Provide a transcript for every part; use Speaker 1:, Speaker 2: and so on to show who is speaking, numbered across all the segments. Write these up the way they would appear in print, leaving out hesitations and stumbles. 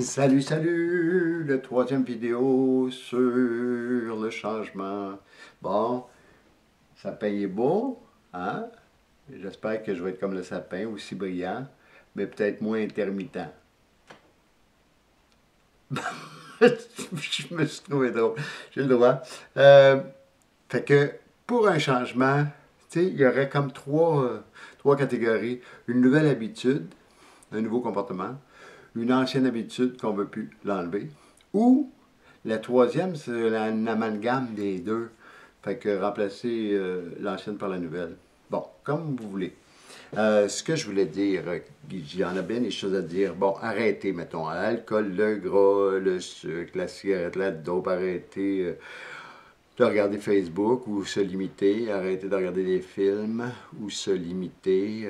Speaker 1: Salut, salut! Le troisième vidéo sur le changement. Bon, sapin est beau, hein? J'espère que je vais être comme le sapin, aussi brillant, mais peut-être moins intermittent. Je me suis trouvé drôle. J'ai le droit. Fait que pour un changement, tu sais, il y aurait comme trois catégories. Une nouvelle habitude, un nouveau comportement, une ancienne habitude qu'on ne veut plus l'enlever, ou la troisième, c'est un amalgame des deux. Fait que remplacer l'ancienne par la nouvelle. Bon, comme vous voulez. Ce que je voulais dire, il y en a bien des choses à dire. Bon, arrêtez, mettons, l'alcool, le gras, le sucre, la cigarette, la dope, arrêtez de regarder Facebook ou se limiter, arrêter de regarder des films ou se limiter,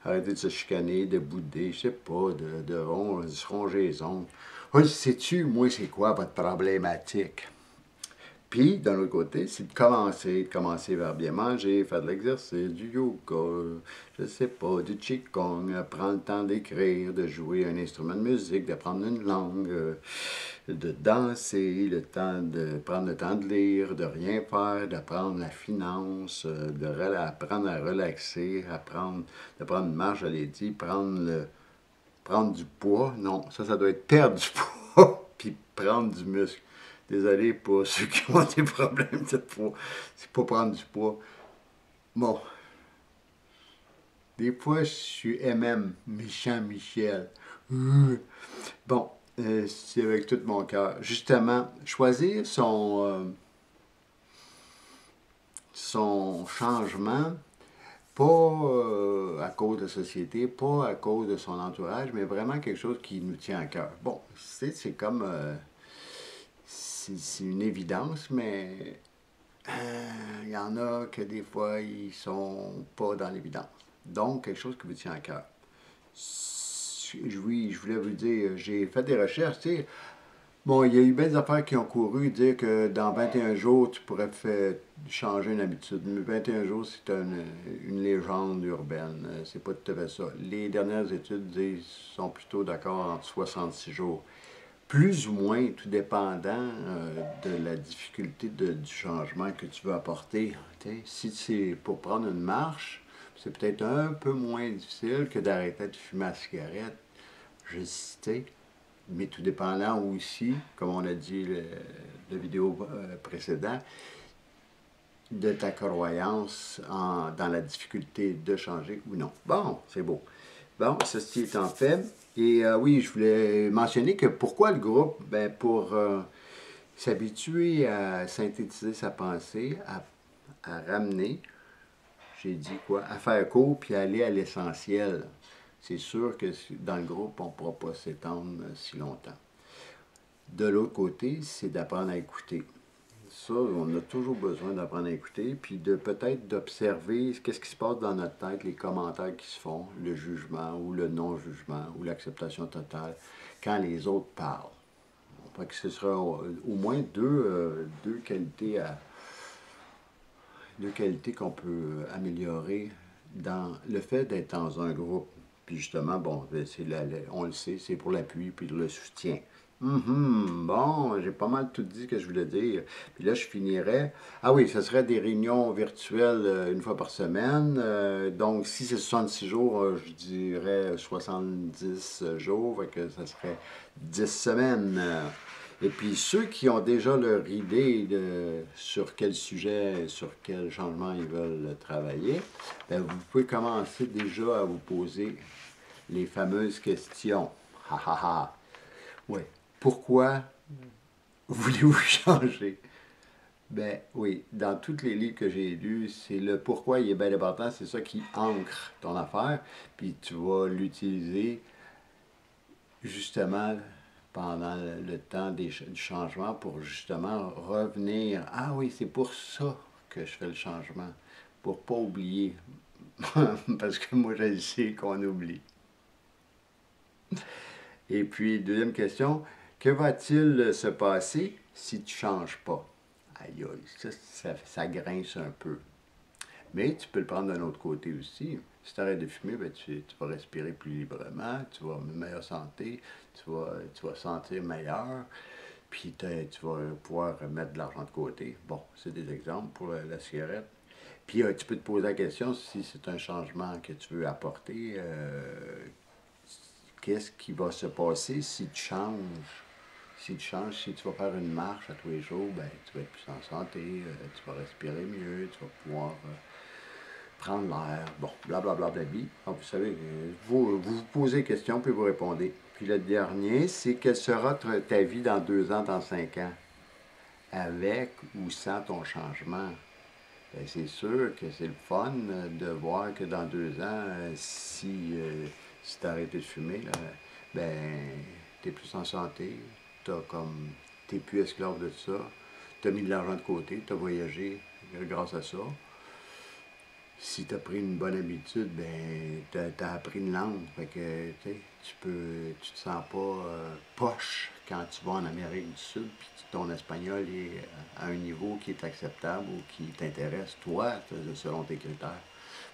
Speaker 1: arrêter de se chicaner, de bouder, je sais pas, de se ronger les ongles. Oh, sais-tu, moi, c'est quoi votre problématique? Puis, d'un autre côté, c'est de commencer vers bien manger, faire de l'exercice, du yoga, je sais pas, du qigong, prendre le temps d'écrire, de jouer un instrument de musique, d'apprendre une langue, de danser, prendre le temps de lire, de rien faire, d'apprendre la finance, apprendre à relaxer, de prendre une marche, je l'ai dit, prendre du poids. Non, ça doit être perdre du poids, puis prendre du muscle. Désolé pour ceux qui ont des problèmes de poids. C'est pas prendre du poids. Bon, des fois, je suis MM, méchant Michel. Bon, c'est avec tout mon cœur. Justement, choisir son changement, pas à cause de la société, pas à cause de son entourage, mais vraiment quelque chose qui nous tient à cœur. Bon, c'est comme... c'est une évidence, mais il y en a que des fois, ils sont pas dans l'évidence. Donc, quelque chose qui vous tient à cœur. Oui, je voulais vous dire, j'ai fait des recherches, tu sais. Bon, il y a eu bien des affaires qui ont couru, dire que dans 21 jours, tu pourrais changer une habitude. Mais 21 jours, c'est une légende urbaine. C'est pas tout à fait ça. Les dernières études sont plutôt d'accord entre 66 jours. Plus ou moins, tout dépendant de la difficulté du changement que tu veux apporter. T'sais, si c'est pour prendre une marche, c'est peut-être un peu moins difficile que d'arrêter de fumer la cigarette. Je sais, mais tout dépendant aussi, comme on a dit le vidéo précédent, de ta croyance dans la difficulté de changer ou non. Bon, c'est beau. Bon, ceci étant fait, et oui, je voulais mentionner que pourquoi le groupe? Ben, pour s'habituer à synthétiser sa pensée, à ramener, j'ai dit quoi, à faire court puis aller à l'essentiel. C'est sûr que dans le groupe, on ne pourra pas s'étendre si longtemps. De l'autre côté, c'est d'apprendre à écouter. Ça, on a toujours besoin d'apprendre à écouter, puis de peut-être d'observer qu'est-ce qui se passe dans notre tête, les commentaires qui se font, le jugement ou le non-jugement ou l'acceptation totale quand les autres parlent. Fait que ce sera au moins deux qualités qu'on peut améliorer dans le fait d'être dans un groupe. Puis justement, bon, on le sait, c'est pour l'appui puis le soutien. Bon, j'ai pas mal tout dit que je voulais dire. Puis là, je finirais. Ah oui, ce serait des réunions virtuelles une fois par semaine. Donc, si c'est 66 jours, je dirais 70 jours. Fait que ça serait 10 semaines. Et puis, ceux qui ont déjà leur idée sur quel sujet, sur quel changement ils veulent travailler, bien, vous pouvez commencer déjà à vous poser les fameuses questions. Ha ha ha. Oui. Pourquoi voulez-vous changer? Ben oui, dans tous les livres que j'ai lus, c'est le pourquoi il est bien important, c'est ça qui ancre ton affaire, puis tu vas l'utiliser justement pendant le temps du changement pour justement revenir. Ah oui, c'est pour ça que je fais le changement, pour pas oublier, parce que moi je sais qu'on oublie. Et puis, deuxième question, que va-t-il se passer si tu ne changes pas? Aïe, aïe, ça grince un peu. Mais tu peux le prendre d'un autre côté aussi. Si tu arrêtes de fumer, ben, tu vas respirer plus librement, tu vas avoir une meilleure santé, tu vas sentir meilleur, puis tu vas pouvoir mettre de l'argent de côté. Bon, c'est des exemples pour la cigarette. Puis tu peux te poser la question si c'est un changement que tu veux apporter, qu'est-ce qui va se passer si tu changes? Si tu changes, si tu vas faire une marche à tous les jours, ben, tu vas être plus en santé, tu vas respirer mieux, tu vas pouvoir prendre l'air, bon, blablabla, blablabla. Donc, vous savez, vous posez des questions, puis vous répondez. Puis le dernier, c'est quelle sera ta vie dans 2 ans, dans 5 ans, avec ou sans ton changement? Ben, c'est sûr que c'est le fun de voir que dans 2 ans, si tu as arrêté de fumer, là, ben, tu es plus en santé, t'es plus esclave de ça, tu as mis de l'argent de côté, tu as voyagé grâce à ça. Si tu as pris une bonne habitude, ben, tu as appris une langue. Fait que, tu te sens pas poche quand tu vas en Amérique du Sud, puis ton espagnol est à un niveau qui est acceptable ou qui t'intéresse, toi, selon tes critères.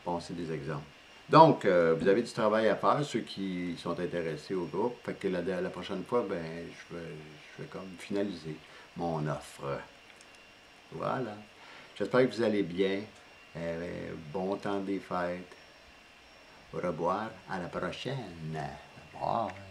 Speaker 1: Bon, c'est des exemples. Donc, vous avez du travail à faire, ceux qui sont intéressés au groupe. Fait que la prochaine fois, ben, je vais comme finaliser mon offre. Voilà. J'espère que vous allez bien. Bon temps des fêtes. Au revoir. À la prochaine. Bye.